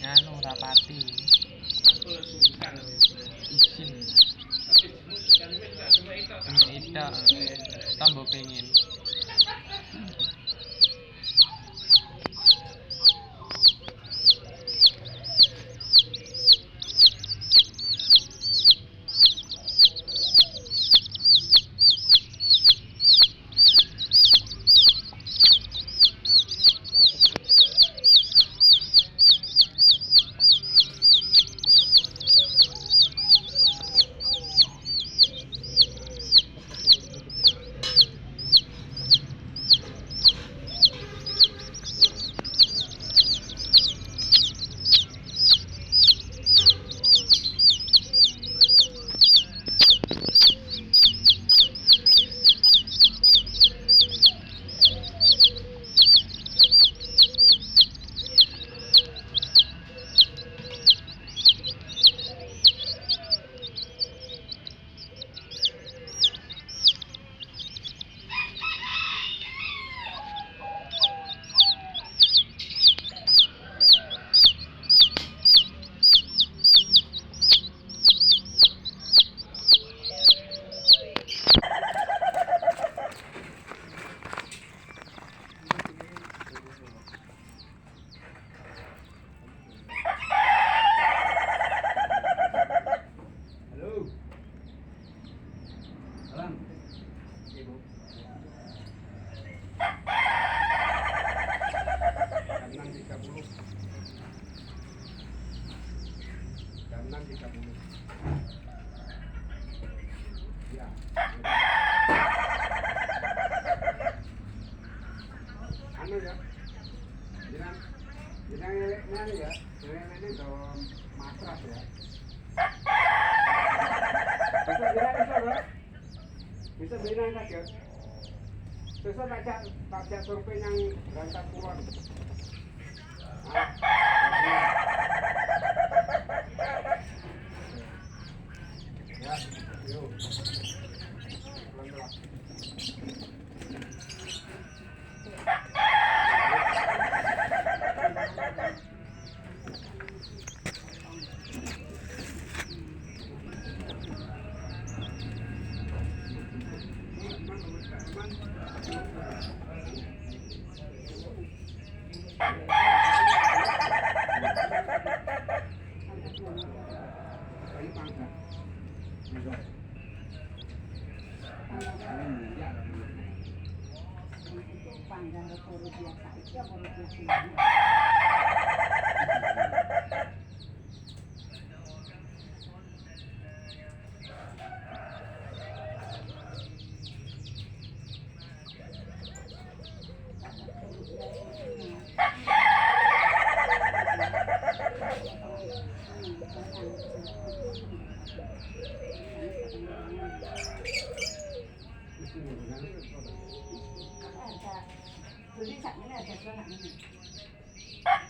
Nganu rapati isin itu tambah pengen Ya. Anu ya. Jenang eleknya ya. Ini dalam matras ya. Bisa Bro. Bisa bilang saja. Besok tak survei yang berangkat pulang. Ya, yuk. Panggang baru biasa aja baru biasa. Jadi saat ini ada dua anak ini.